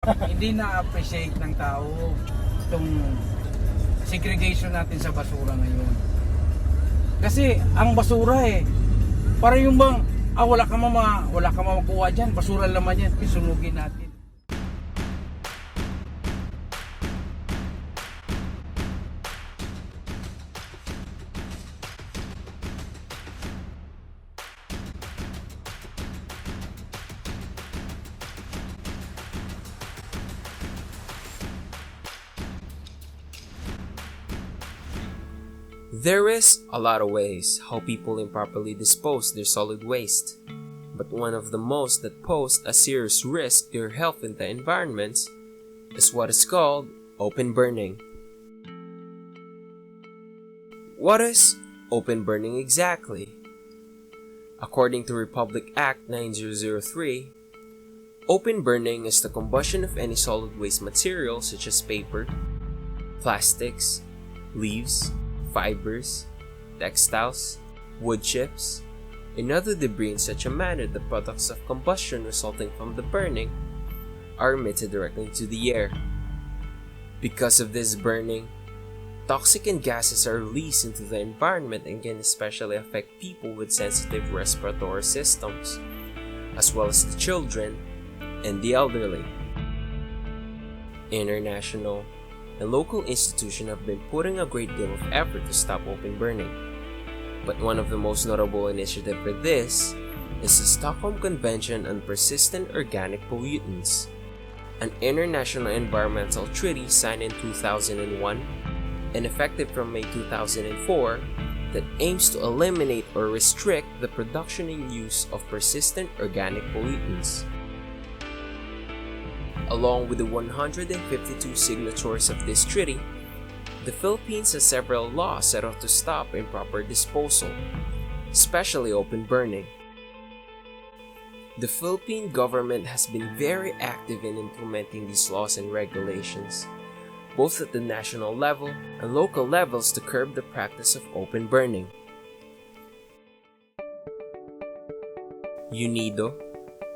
Hindi na-appreciate ng tao itong segregation natin sa basura ngayon. Kasi ang basura para yung bang wala ka makuha diyan, basura naman yan, pisunugin natin. There is a lot of ways how people improperly dispose their solid waste, but one of the most that pose a serious risk to your health and the environment is what is called open burning. What is open burning exactly? According to Republic Act 9003, open burning is the combustion of any solid waste material such as paper, plastics, leaves, fibers, textiles, wood chips, and other debris in such a manner that products of combustion resulting from the burning are emitted directly into the air. Because of this burning, toxicant gases are released into the environment and can especially affect people with sensitive respiratory systems, as well as the children and the elderly. International and local institutions have been putting a great deal of effort to stop open burning. But one of the most notable initiatives for this is the Stockholm Convention on Persistent Organic Pollutants, an international environmental treaty signed in 2001 and effective from May 2004 that aims to eliminate or restrict the production and use of persistent organic pollutants. Along with the 152 signatories of this treaty, the Philippines has several laws set out to stop improper disposal, especially open burning. The Philippine government has been very active in implementing these laws and regulations, both at the national level and local levels to curb the practice of open burning. UNIDO,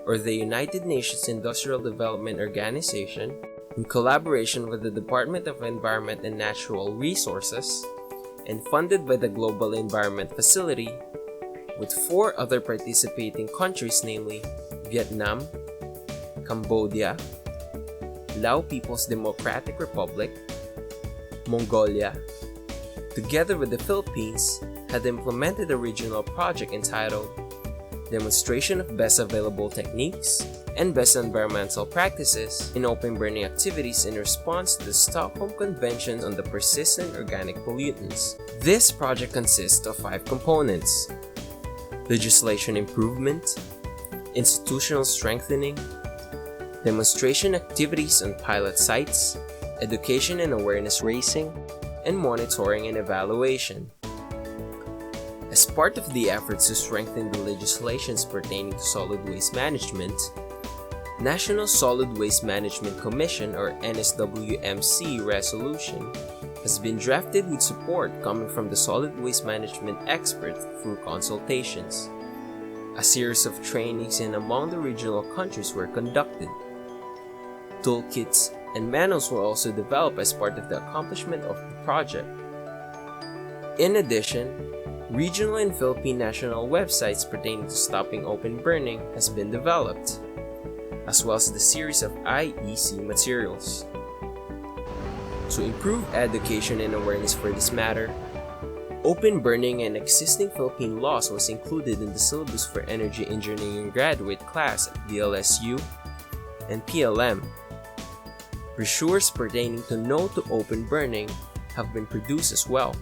or the United Nations Industrial Development Organization, in collaboration with the Department of Environment and Natural Resources, and funded by the Global Environment Facility, with 4 other participating countries, namely Vietnam, Cambodia, Lao People's Democratic Republic, Mongolia, together with the Philippines, had implemented a regional project entitled Demonstration of Best Available Techniques and Best Environmental Practices in Open Burning Activities in response to the Stockholm Convention on the Persistent Organic Pollutants. This project consists of 5 components: legislation improvement, institutional strengthening, demonstration activities on pilot sites, education and awareness raising, and monitoring and evaluation. As part of the efforts to strengthen the legislations pertaining to solid waste management, National Solid Waste Management Commission or NSWMC resolution has been drafted with support coming from the solid waste management experts through consultations. A series of trainings in among the regional countries were conducted. Toolkits and manuals were also developed as part of the accomplishment of the project. In addition, regional and Philippine national websites pertaining to stopping open burning has been developed, as well as the series of IEC materials. To improve education and awareness for this matter, open burning and existing Philippine laws was included in the syllabus for energy engineering graduate class at VLSU and PLM. Brochures pertaining to No to Open Burning have been produced as well,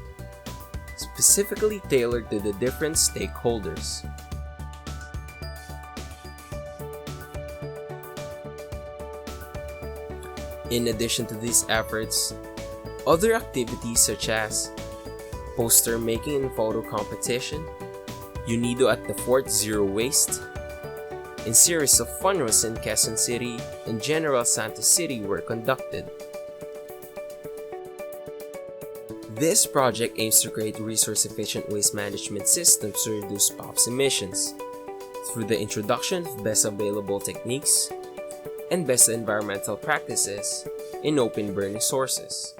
specifically tailored to the different stakeholders. In addition to these efforts, other activities such as poster making and photo competition, UNIDO at the Fort Zero Waste, and series of fun runs in Quezon City and General Santos City were conducted. This project aims to create resource-efficient waste management systems to reduce POPs emissions through the introduction of best available techniques, and best environmental practices in open burning sources.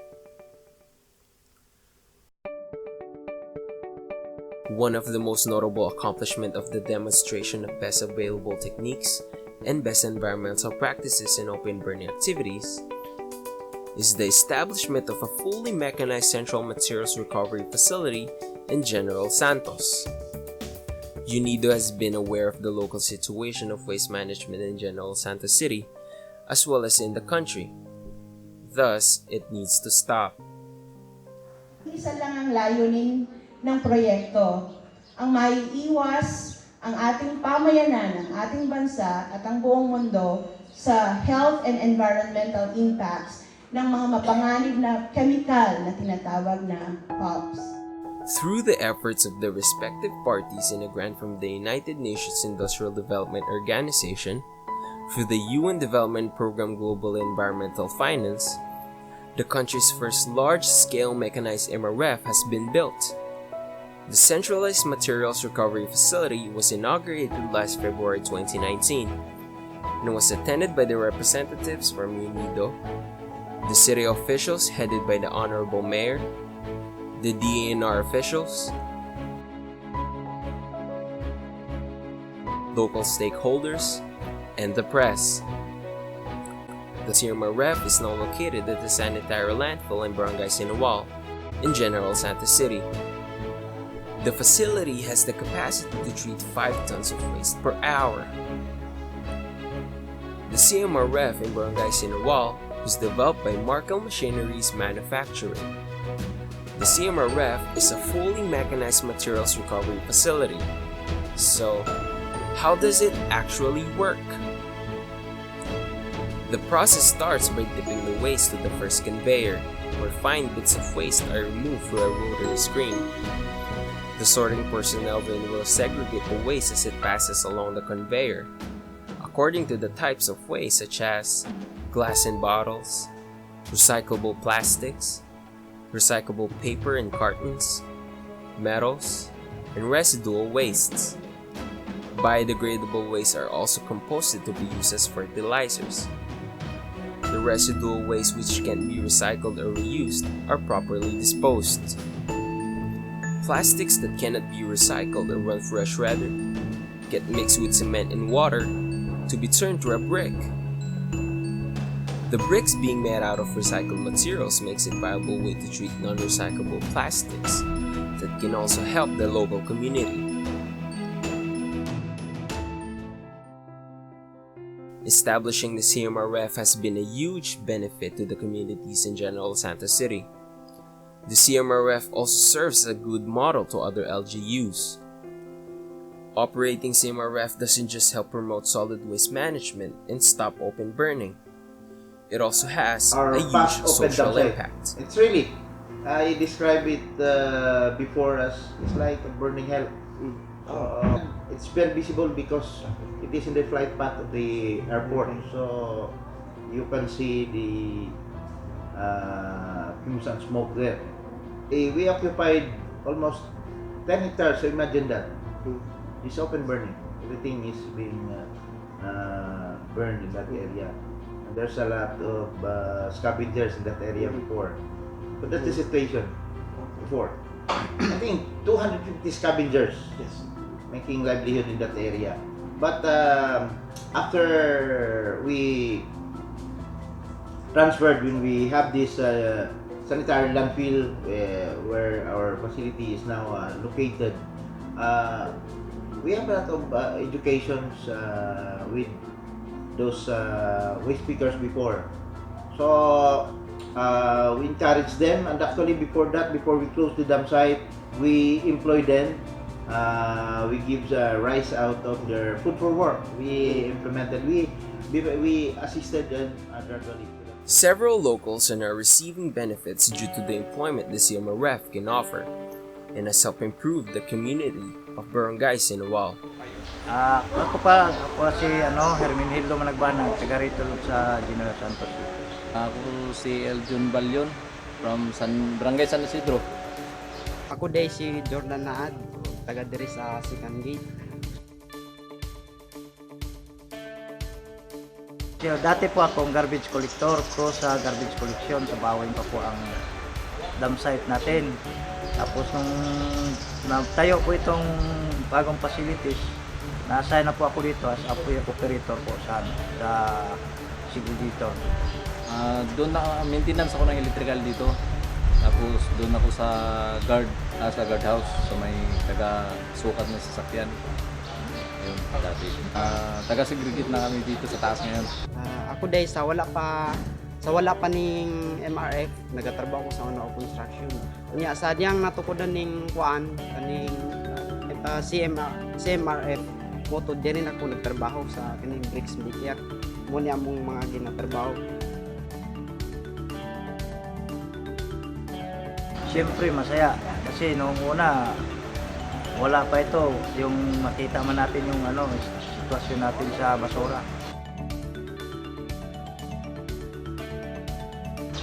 One of the most notable accomplishments of the demonstration of best available techniques and best environmental practices in open burning activities is the establishment of a fully mechanized central materials recovery facility in General Santos. UNIDO has been aware of the local situation of waste management in General Santos City as well as in the country. Thus, it needs to stop. Isa lang ang layunin ng proyekto, ang maiiwas ang ating pamayanan, ang ating bansa at ang buong mundo sa health and environmental impacts ng mga mapanganib na chemical na tinatawag na BEPs. Through the efforts of the respective parties in a grant from the United Nations Industrial Development Organization, through the UN Development Program Global Environmental Finance, the country's first large-scale mechanized MRF has been built. The Centralized Materials Recovery Facility was inaugurated last February 2019 and was attended by the representatives from UNIDO, the city officials headed by the Honorable Mayor, the DENR officials, local stakeholders, and the press. The CMRF is now located at the sanitary landfill in Barangay Sinuwal in General Santos City. The facility has the capacity to treat 5 tons of waste per hour. The CMRF in Barangay Sinuwal was developed by Markel Machineries Manufacturing. The CMRF is a fully mechanized materials recovery facility. So, how does it actually work? The process starts by dipping the waste to the first conveyor, where fine bits of waste are removed through a rotary screen. The sorting personnel then will segregate the waste as it passes along the conveyor, according to the types of waste such as glass and bottles, recyclable plastics, recyclable paper and cartons, metals, and residual wastes. Biodegradable wastes are also composted to be used as fertilizers. The residual waste which can be recycled or reused are properly disposed. Plastics that cannot be recycled or run through a shredder get mixed with cement and water to be turned to a brick. The bricks being made out of recycled materials makes it a viable way to treat non-recyclable plastics that can also help the local community. Establishing the CMRF has been a huge benefit to the communities in General Santos City. The CMRF also serves as a good model to other LGUs. Operating CMRF doesn't just help promote solid waste management and stop open burning. It also has a huge social impact. It's really, I describe it before as it's like a burning hell. It's very visible because it is in the flight path of the airport, so you can see the fumes and smoke there. We occupied almost 10 hectares, so imagine that. It's open burning. Everything is being burned in that area. And there's a lot of scavengers in that area before. But that's the situation before. I think 250 scavengers making livelihood in that area. But after we transferred, when we have this sanitary landfill where our facility is now located, we have a lot of educations with those waste pickers before. So we encourage them, and actually before that, before we close the dam site, we employ them. We give rice out of their food for work. We implemented, we assisted them gradually. Several locals are now receiving benefits due to the employment the CMRF can offer and has helped improve the community of Barangay Sinuwal. Ako si Hermenegildo Managbanag, taga rito sa General Santos. Ako si Eljon Balyon from Barangay San Isidro. Ako day si Jordan Naad, taga diri sa Second Gate. Dati po akong garbage collector ko sa garbage collection. Sa Bawin pa po ang dam site natin. Tapos nung nagtayo po itong bagong facilities, na-assign na po ako dito as operator po sa segregator. Doon na maintenance ako ng electrical dito. Tapos doon ako sa guardhouse sa may taga-sukat ng sasakyan. Ayun, dati. Taga-segregate na kami dito sa taas ngayon. Ako dahil sa wala pa ning MRF, nagatrabaho ko sa ano construction. Unya sa diyang natukodan ning kuan kaning CMRF, moto din ako nagtrabaho sa kaning bricks maker. Mo ni among mga ginatrabaho. Siyempre masaya kasi noong una wala pa ito, yung makita man natin yung sitwasyon natin sa basura.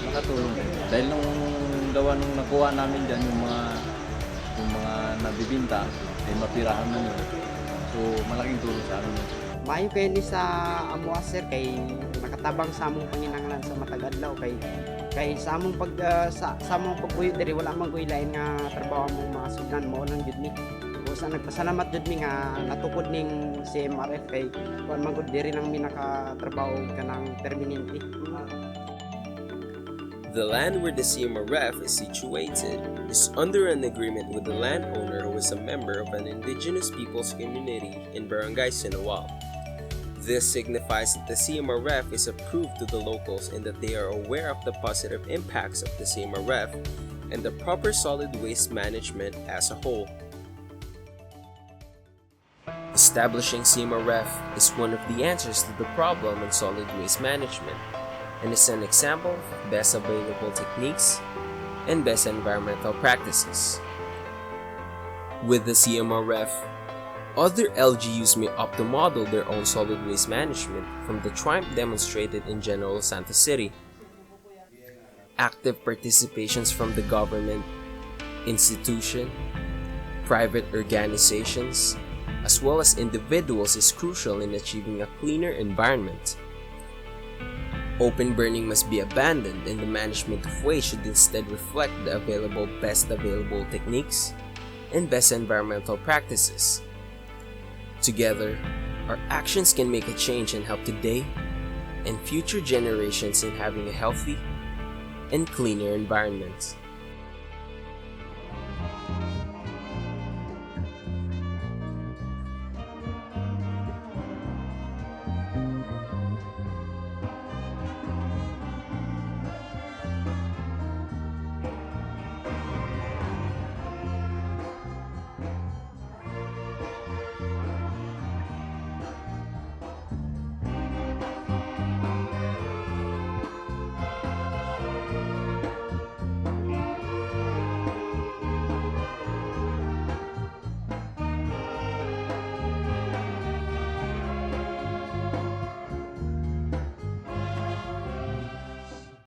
Nakatulong dahil nung nakuha namin dyan yung mga nabibinta ay mapirahan na nyo. So malaking tulong sa amin. Maayo kayo ni sa amo sir kay nakatabang sa among panginahanglan sa matag adlaw kay sa among sa among pagpuyo diri wala man koy lain nga trabaho among mga sugdan mao lang jud mi. Sa nagpasalamat jud mi nga natukod ning CMRF kay kuan man gud diri nang mi nakatrabaho kanang permanente. The land where the CMRF is situated is under an agreement with the landowner who is a member of an indigenous peoples community in Barangay Sinawal. This signifies that the CMRF is approved to the locals and that they are aware of the positive impacts of the CMRF and the proper solid waste management as a whole. Establishing CMRF is one of the answers to the problem in solid waste management and is an example of best available techniques and best environmental practices. With the CMRF, other LGUs may opt to model their own solid waste management from the triumph demonstrated in General Santos City. Active participations from the government, institution, private organizations, as well as individuals is crucial in achieving a cleaner environment. Open burning must be abandoned and the management of waste should instead reflect the best available techniques and best environmental practices. Together, our actions can make a change and help today and future generations in having a healthy and cleaner environment.